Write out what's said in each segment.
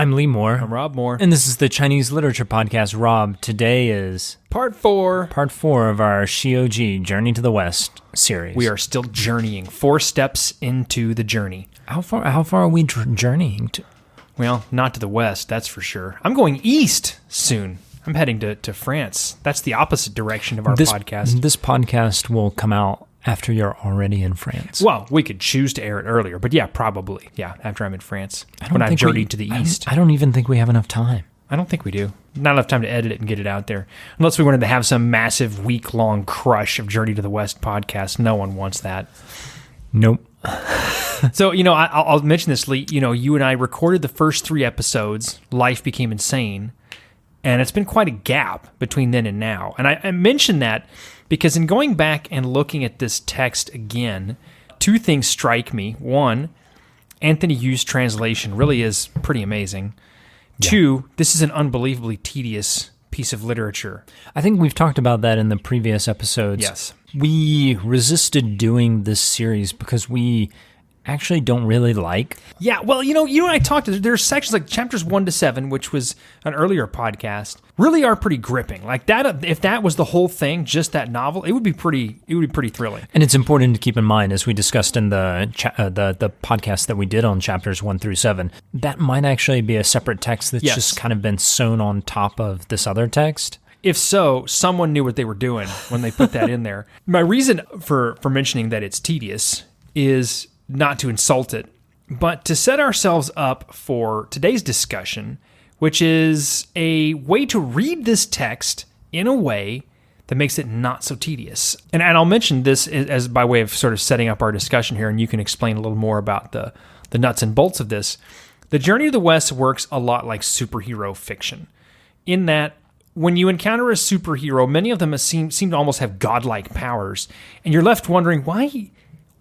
I'm Lee Moore. I'm Rob Moore. And this is the Chinese Literature Podcast. Rob, today is Part 4 of our Shioji Journey to the West series. We are still journeying, 4 steps into the journey. How far are we journeying to? Well, not to the west, that's for sure. I'm going east soon. I'm heading to France. That's the opposite direction of our podcast. This podcast will come out after you're already in France. Well, we could choose to air it earlier, but yeah, probably. Yeah, after I'm in France. When I've journeyed to the east. I don't even think we have enough time. I don't think we do. Not enough time to edit it and get it out there. Unless we wanted to have some massive week-long crush of Journey to the West podcast. No one wants that. Nope. So, I'll mention this, Lee. You and I recorded the first 3 episodes. Life became insane. And it's been quite a gap between then and now. And I mentioned that because in going back and looking at this text again, 2 things strike me. 1, Anthony Yu's translation really is pretty amazing. Yeah. 2, this is an unbelievably tedious piece of literature. I think we've talked about that in the previous episodes. Yes. We resisted doing this series because we actually don't really like. Yeah, well, you and I talked, there's sections like chapters 1 to 7, which was an earlier podcast, really are pretty gripping. Like that, if that was the whole thing, just that novel, it would be pretty thrilling. And it's important to keep in mind, as we discussed in the podcast that we did on chapters 1 through 7, that might actually be a separate text that's just kind of been sewn on top of this other text. If so, someone knew what they were doing when they put that in there. My reason for mentioning that it's tedious is not to insult it, but to set ourselves up for today's discussion, which is a way to read this text in a way that makes it not so tedious. And I'll mention this as by way of sort of setting up our discussion here, and you can explain a little more about the nuts and bolts of this. The Journey to the West works a lot like superhero fiction, in that when you encounter a superhero, many of them seem to almost have godlike powers, and you're left wondering,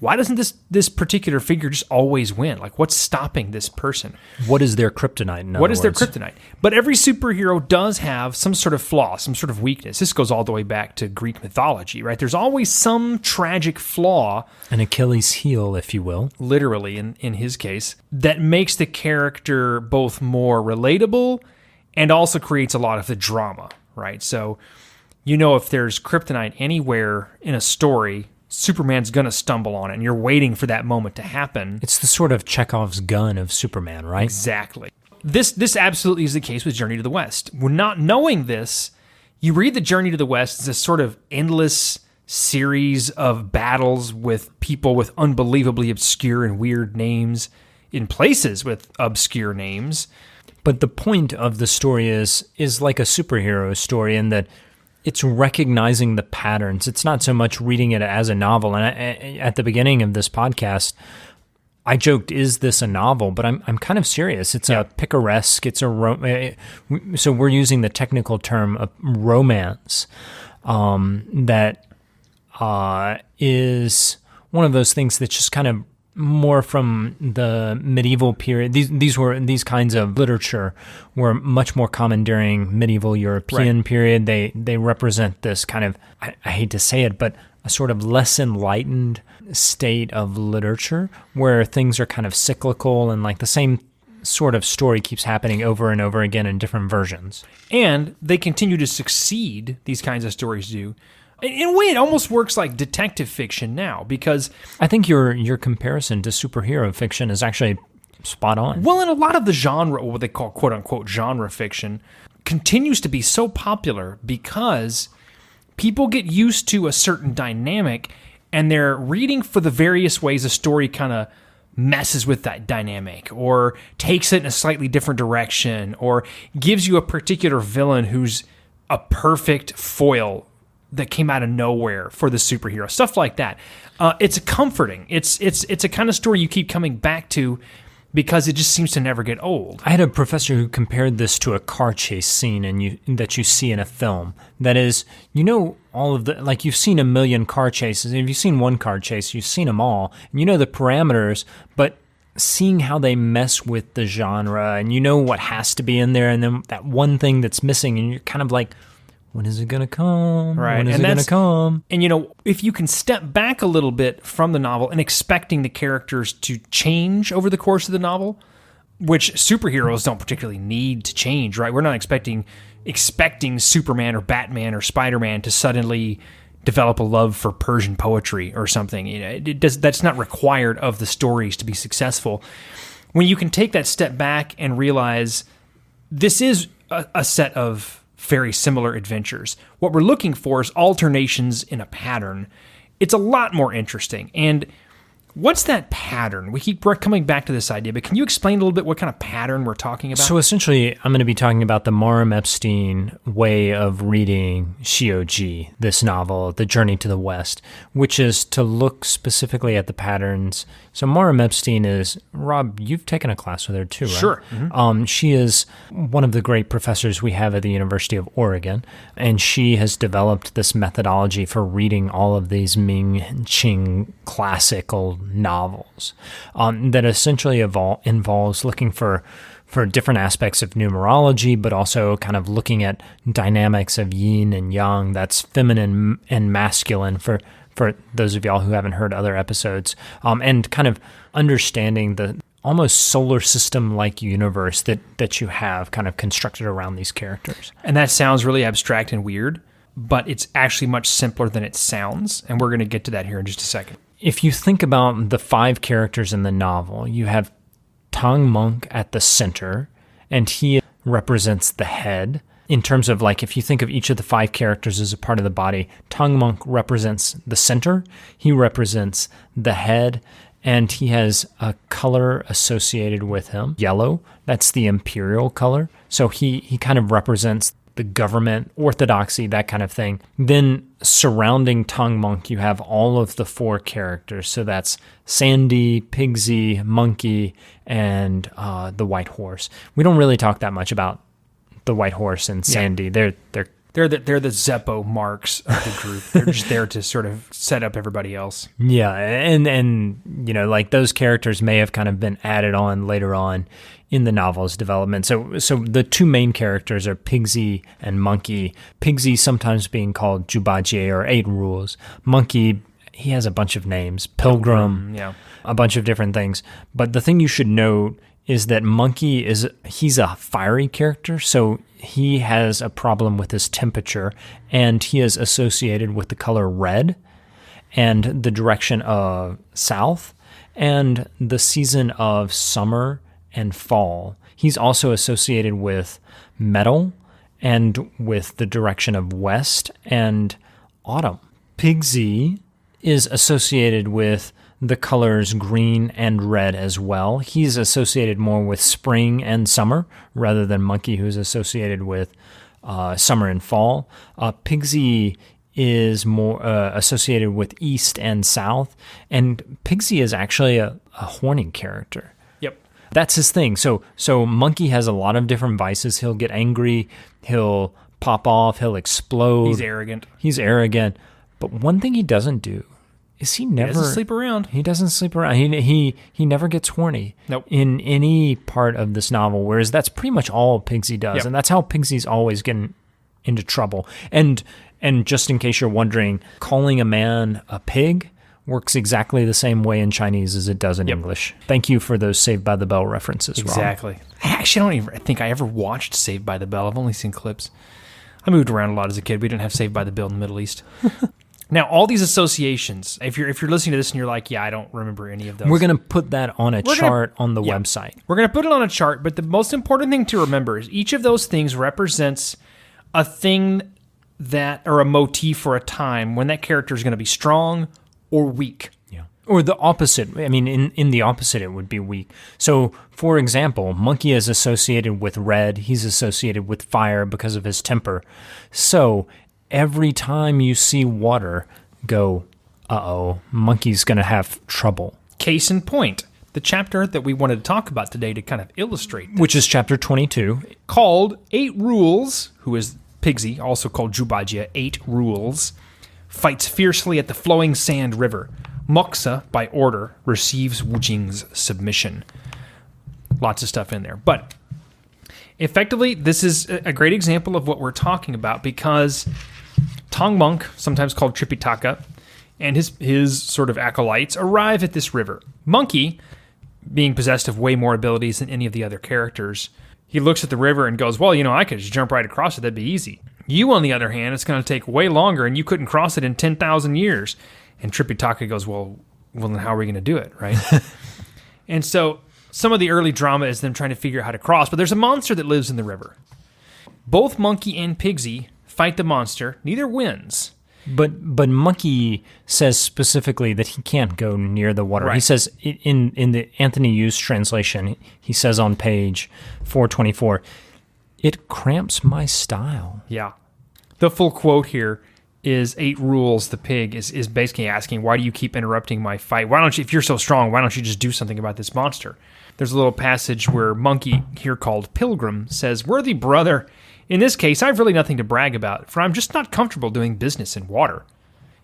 why doesn't this particular figure just always win? Like, what's stopping this person? What is their kryptonite? What is their kryptonite? But every superhero does have some sort of flaw, some sort of weakness. This goes all the way back to Greek mythology, right? There's always some tragic flaw. An Achilles heel, if you will. Literally, in his case, that makes the character both more relatable and also creates a lot of the drama, right? So, if there's kryptonite anywhere in a story, Superman's going to stumble on it, and you're waiting for that moment to happen. It's the sort of Chekhov's gun of Superman, right? Exactly. This absolutely is the case with Journey to the West. We're not knowing this. You read the Journey to the West as a sort of endless series of battles with people with unbelievably obscure and weird names in places with obscure names. But the point of the story is like a superhero story in that it's recognizing the patterns. It's not so much reading it as a novel. And at the beginning of this podcast, I joked, "Is this a novel?" But I'm kind of serious. It's a picaresque. It's so we're using the technical term of romance. That is one of those things that's just kind of more from the medieval period. These kinds of literature were much more common during medieval European period. They represent this kind of, I hate to say it, but a sort of less enlightened state of literature where things are kind of cyclical and like the same sort of story keeps happening over and over again in different versions. And they continue to succeed, these kinds of stories do. In a way, it almost works like detective fiction now, because I think your comparison to superhero fiction is actually spot on. Well, and a lot of the genre, what they call quote-unquote genre fiction, continues to be so popular because people get used to a certain dynamic, and they're reading for the various ways a story kind of messes with that dynamic, or takes it in a slightly different direction, or gives you a particular villain who's a perfect foil that came out of nowhere for the superhero, stuff like that. It's comforting. It's a kind of story you keep coming back to because it just seems to never get old. I had a professor who compared this to a car chase scene that you see in a film. That is, all of the, like, you've seen a million car chases. If you've seen one car chase, you've seen them all, and you know the parameters, but seeing how they mess with the genre, and you know what has to be in there, and then that one thing that's missing, and you're kind of like, when is it going to come? Right. When is it going to come? And, if you can step back a little bit from the novel and expecting the characters to change over the course of the novel, which superheroes don't particularly need to change, right? We're not expecting Superman or Batman or Spider-Man to suddenly develop a love for Persian poetry or something. That's not required of the stories to be successful. When you can take that step back and realize this is a set of very similar adventures, what we're looking for is alternations in a pattern. It's a lot more interesting. And what's that pattern? We keep coming back to this idea, but can you explain a little bit what kind of pattern we're talking about? So essentially, I'm going to be talking about the Maram Epstein way of reading Shioji, this novel, The Journey to the West, which is to look specifically at the patterns. So Maram Epstein is, Rob, you've taken a class with her too, right? Sure. Mm-hmm. She is one of the great professors we have at the University of Oregon, and she has developed this methodology for reading all of these Ming Qing classical novels that essentially involves looking for different aspects of numerology, but also kind of looking at dynamics of yin and yang, that's feminine and masculine for those of y'all who haven't heard other episodes, and kind of understanding the almost solar system-like universe that you have kind of constructed around these characters. And that sounds really abstract and weird, but it's actually much simpler than it sounds, and we're going to get to that here in just a second. If you think about the 5 characters in the novel, you have Tong Monk at the center, and he represents the head. In terms of, like, if you think of each of the 5 characters as a part of the body, Tong Monk represents the center, he represents the head, and he has a color associated with him, yellow. That's the imperial color. So he kind of represents the government, orthodoxy, that kind of thing. Then surrounding Tong Monk, you have all of the 4 characters. So that's Sandy, Pigsy, Monkey, and the White Horse. We don't really talk that much about the White Horse and Sandy. Yeah. They're the Zeppo marks of the group. They're just there to sort of set up everybody else. Yeah, and you know, like, those characters may have kind of been added on later on in the novel's development. So the 2 main characters are Pigsy and Monkey. Pigsy sometimes being called Jubaji or 8 Rules. Monkey, he has a bunch of names. Pilgrim, yeah, a bunch of different things. But the thing you should note is that Monkey he's a fiery character, so he has a problem with his temperature, and he is associated with the color red and the direction of south and the season of summer and fall. He's also associated with metal and with the direction of west and autumn. Pigsy is associated with the colors green and red as well. He's associated more with spring and summer rather than Monkey, who's associated with summer and fall. Pigsy is more associated with east and south, and Pigsy is actually a horny character. Yep. That's his thing. So Monkey has a lot of different vices. He'll get angry, he'll pop off, he'll explode. He's arrogant. But one thing he doesn't do is he doesn't sleep around. He doesn't sleep around. He never gets horny. Nope. In any part of this novel, whereas that's pretty much all Pigsy does. Yep. And that's how Pigsy's always getting into trouble. And just in case you're wondering, calling a man a pig works exactly the same way in Chinese as it does in English. Thank you for those Saved by the Bell references, Rob. Exactly. I actually don't even think I ever watched Saved by the Bell. I've only seen clips. I moved around a lot as a kid. We didn't have Saved by the Bell in the Middle East. Now, all these associations, if you're listening to this and you're like, yeah, I don't remember any of those. We're going to put that on a chart on the website. We're going to put it on a chart, but the most important thing to remember is each of those things represents a thing that, or a motif or a time when that character is going to be strong or weak. Yeah. Or the opposite. I mean, in the opposite, it would be weak. So, for example, Monkey is associated with red. He's associated with fire because of his temper. So, every time you see water, go, uh-oh, Monkey's going to have trouble. Case in point, the chapter that we wanted to talk about today to kind of illustrate this, which is chapter 22. Called 8 Rules, who is Pigsy, also called Jubajia, 8 Rules, fights fiercely at the flowing sand river. Moxa, by order, receives Wu Jing's submission. Lots of stuff in there. But effectively, this is a great example of what we're talking about because Tong Monk, sometimes called Tripitaka, and his sort of acolytes arrive at this river. Monkey being possessed of way more abilities than any of the other characters, he looks at the river and goes, well, I could just jump right across it. That'd be easy. You, on the other hand, it's going to take way longer, and you couldn't cross it in 10,000 years. And Tripitaka goes, well, then how are we going to do it, right? And so some of the early drama is them trying to figure out how to cross, but there's a monster that lives in the river. Both Monkey and Pigsy fight the monster. Neither wins. But Monkey says specifically that he can't go near the water. Right. He says in the Anthony Hughes translation, he says on page 424, "It cramps my style." Yeah. The full quote here is 8 rules. The pig is basically asking, why do you keep interrupting my fight? Why don't you, if you're so strong, why don't you just do something about this monster? There's a little passage where Monkey, here called Pilgrim, says, "Worthy brother, in this case, I've really nothing to brag about, for I'm just not comfortable doing business in water.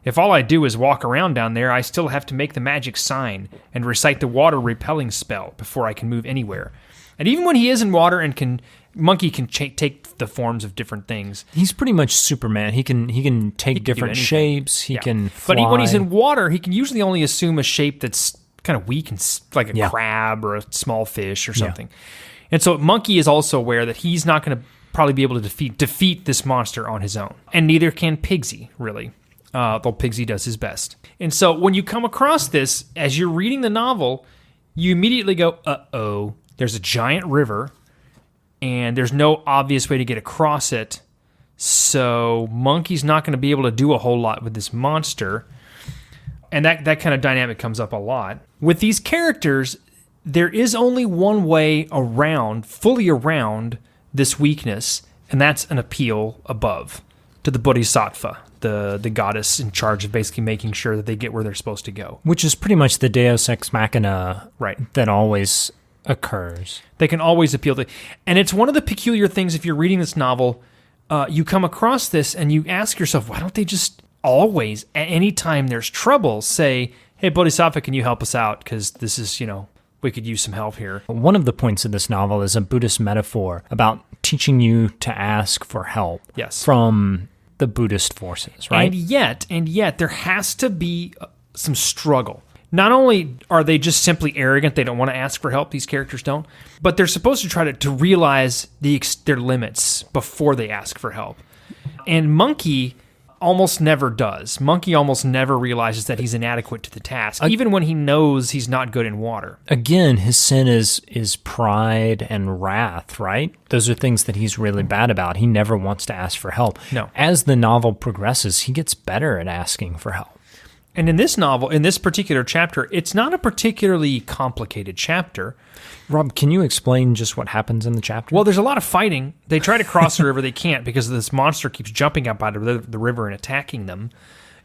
If all I do is walk around down there, I still have to make the magic sign and recite the water repelling spell before I can move anywhere. And even when he is in water and Monkey can take the forms of different things. He's pretty much Superman. He can take different shapes. He can fly. But when he's in water, he can usually only assume a shape that's kind of weak and like a crab or a small fish or something. Yeah. And so Monkey is also aware that he's not going to probably be able to defeat this monster on his own. And neither can Pigsy, really, though Pigsy does his best. And so when you come across this, as you're reading the novel, you immediately go, uh-oh, there's a giant river, and there's no obvious way to get across it, so Monkey's not going to be able to do a whole lot with this monster. And that kind of dynamic comes up a lot. With these characters, there is only one way fully around this weakness, and that's an appeal above to the Bodhisattva, the goddess in charge of basically making sure that they get where they're supposed to go. Which is pretty much the Deus Ex Machina right. that always occurs. They can always appeal to... And it's one of the peculiar things, if you're reading this novel, you come across this and you ask yourself, why don't they just always, at any time there's trouble, say, hey, Bodhisattva, can you help us out? Because this is, we could use some help here. One of the points of this novel is a Buddhist metaphor about teaching you to ask for help from the Buddhist forces, right? And yet, there has to be some struggle. Not only are they just simply arrogant, they don't want to ask for help, these characters don't, but they're supposed to try to realize their limits before they ask for help. And Monkey almost never does. Monkey almost never realizes that he's inadequate to the task, even when he knows he's not good in water. Again, his sin is pride and wrath, right? Those are things that he's really bad about. He never wants to ask for help. No. As the novel progresses, he gets better at asking for help. And in this novel, in this particular chapter, it's not a particularly complicated chapter. Rob, can you explain just what happens in the chapter? Well, there's a lot of fighting. They try to cross the river. They can't because this monster keeps jumping up out of the river and attacking them.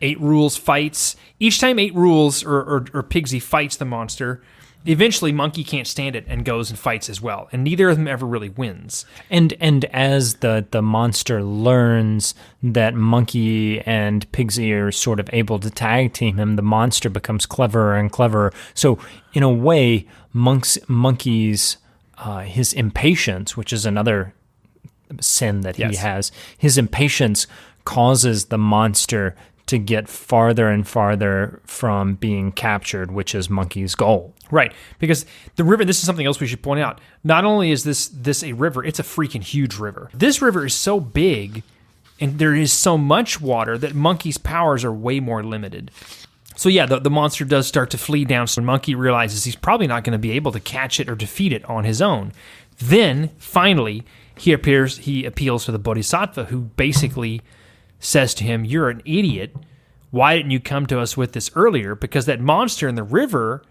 8 Rules fights. Each time 8 Rules or Pigsy fights the monster, eventually Monkey can't stand it and goes and fights as well. And neither of them ever really wins. And as the monster learns that Monkey and Pigsy are sort of able to tag team him, the monster becomes cleverer and cleverer. So in a way, Monkey's his impatience, which is another sin that he has, his impatience causes the monster to get farther and farther from being captured, which is Monkey's goal. Right, because the river, this is something else we should point out, not only is this a river, it's a freaking huge river. This river is so big, and there is so much water that Monkey's powers are way more limited. So yeah, the monster does start to flee down, so Monkey realizes he's probably not going to be able to catch it or defeat it on his own. Then, finally, he appeals to the Bodhisattva, who basically says to him, you're an idiot. Why didn't you come to us with this earlier? Because that monster in the river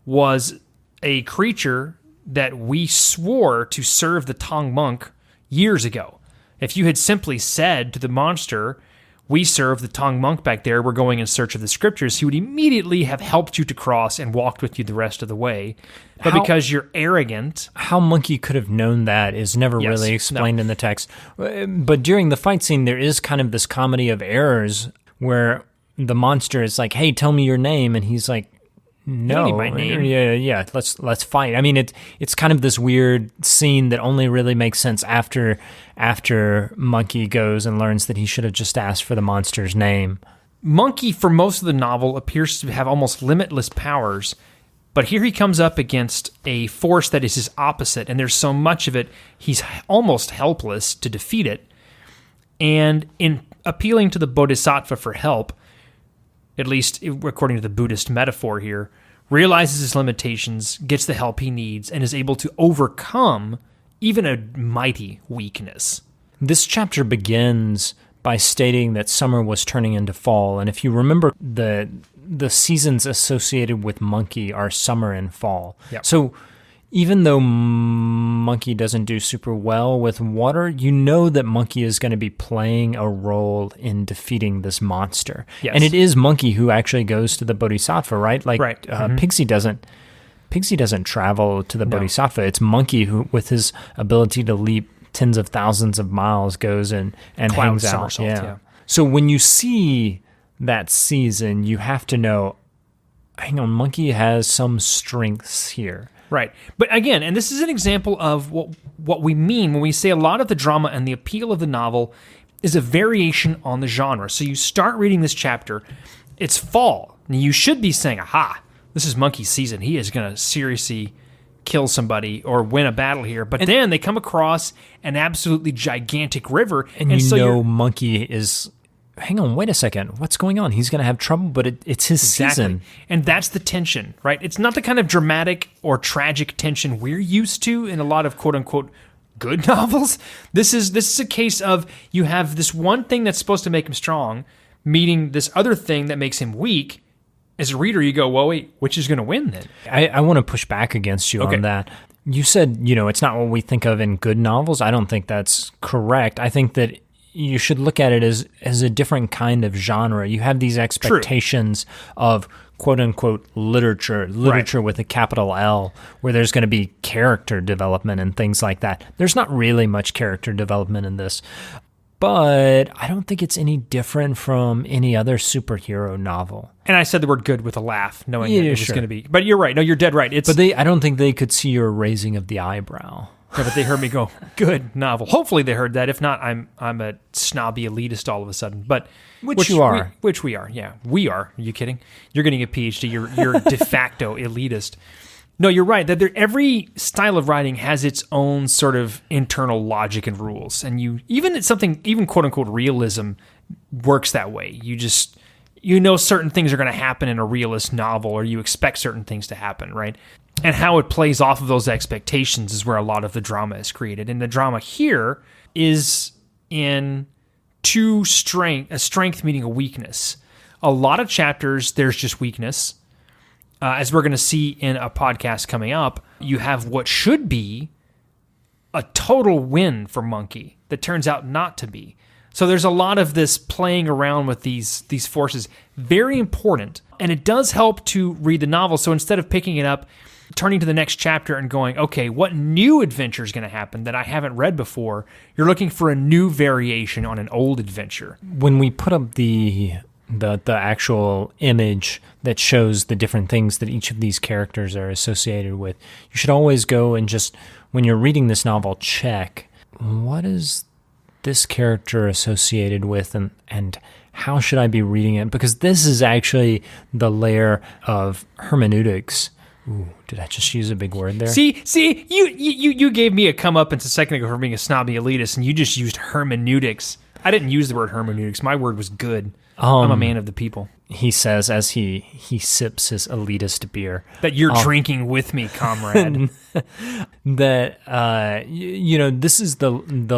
was a creature that we swore to serve the Tong monk years ago. If you had simply said to the monster, we serve the Tong monk back there, we're going in search of the scriptures, he would immediately have helped you to cross and walked with you the rest of the way. But because you're arrogant... How Monkey could have known that is never really explained in the text. But during the fight scene, there is kind of this comedy of errors where the monster is like, hey, tell me your name, and he's like, no, my name. Yeah. Let's fight. I mean, it's kind of this weird scene that only really makes sense after Monkey goes and learns that he should have just asked for the monster's name. Monkey, for most of the novel, appears to have almost limitless powers, But here he comes up against a force that is his opposite, and there's so much of it, he's almost helpless to defeat it. And in appealing to the bodhisattva for help, at least according to the Buddhist metaphor here, realizes his limitations, gets the help he needs, and is able to overcome even a mighty weakness. This chapter begins by stating that summer was turning into fall, and if you remember, the seasons associated with Monkey are summer and fall. Yep. So even though Monkey doesn't do super well with water, you know that Monkey is going to be playing a role in defeating this monster. Yes. And it is Monkey who actually goes to the Bodhisattva, right? Like right. Pixie doesn't travel to the Bodhisattva. It's Monkey who, with his ability to leap tens of thousands of miles, goes and hangs out. Somersault, yeah. So when you see that season, you have to know, hang on, Monkey has some strengths here. Right. But again, and this is an example of what we mean when we say a lot of the drama and the appeal of the novel is a variation on the genre. So you start reading this chapter, it's fall, and you should be saying, aha, this is Monkey's season. He is going to seriously kill somebody or win a battle here. But then they come across an absolutely gigantic river. And you know Monkey is... Hang on, wait a second. What's going on? He's going to have trouble, but it's his season. And that's the tension, right? It's not the kind of dramatic or tragic tension we're used to in a lot of quote-unquote good novels. This is a case of you have this one thing that's supposed to make him strong, meeting this other thing that makes him weak. As a reader, you go, well, wait, which is going to win then? I want to push back against you on that. You said, it's not what we think of in good novels. I don't think that's correct. I think that you should look at it as a different kind of genre. You have these expectations of quote-unquote literature with a capital L, where there's going to be character development and things like that. There's not really much character development in this, but I don't think it's any different from any other superhero novel. And I said the word good with a laugh, knowing that it was going to be. But you're right. No, you're dead right. I don't think they could see your raising of the eyebrow. Yeah, but they heard me go, good novel. Hopefully they heard that. If not, I'm a snobby elitist all of a sudden. But which you are. Which we are, yeah. We are. Are you kidding? You're getting a PhD. You're de facto elitist. No, you're right. That every style of writing has its own sort of internal logic and rules. And even quote-unquote realism works that way. You know certain things are going to happen in a realist novel, or you expect certain things to happen, right? And how it plays off of those expectations is where a lot of the drama is created. And the drama here is in a strength meeting a weakness. A lot of chapters, there's just weakness. As we're going to see in a podcast coming up, you have what should be a total win for Monkey that turns out not to be. So there's a lot of this playing around with these forces. Very important. And it does help to read the novel. So instead of picking it up, turning to the next chapter and going, okay, what new adventure is going to happen that I haven't read before? You're looking for a new variation on an old adventure. When we put up the actual image that shows the different things that each of these characters are associated with, you should always go and just, when you're reading this novel, check, what is this character associated with, and how should I be reading it? Because this is actually the layer of hermeneutics. Ooh, did I just use a big word there? See, you gave me a comeuppance a second ago for being a snobby elitist, and you just used hermeneutics. I didn't use the word hermeneutics. My word was good. I'm a man of the people. He says as he sips his elitist beer. That you're drinking with me, comrade. That, this is the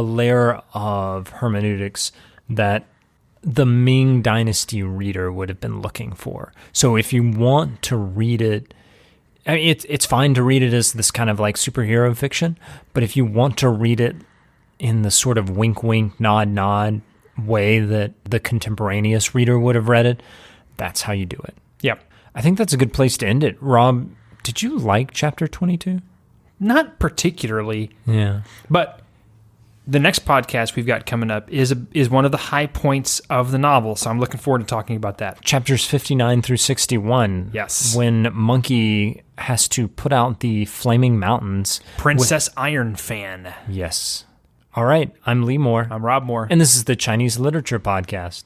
layer of hermeneutics that the Ming Dynasty reader would have been looking for. So if you want to read it, I mean, it's fine to read it as this kind of like superhero fiction, but if you want to read it in the sort of wink, wink, nod, nod way that the contemporaneous reader would have read it, that's how you do it. Yep. I think that's a good place to end it. Rob, did you like chapter 22? Not particularly. Yeah. But the next podcast we've got coming up is one of the high points of the novel, so I'm looking forward to talking about that. Chapters 59 through 61. Yes. When Monkey has to put out the flaming mountains. Princess Iron Fan. Yes. All right. I'm Lee Moore. I'm Rob Moore. And this is the Chinese Literature Podcast.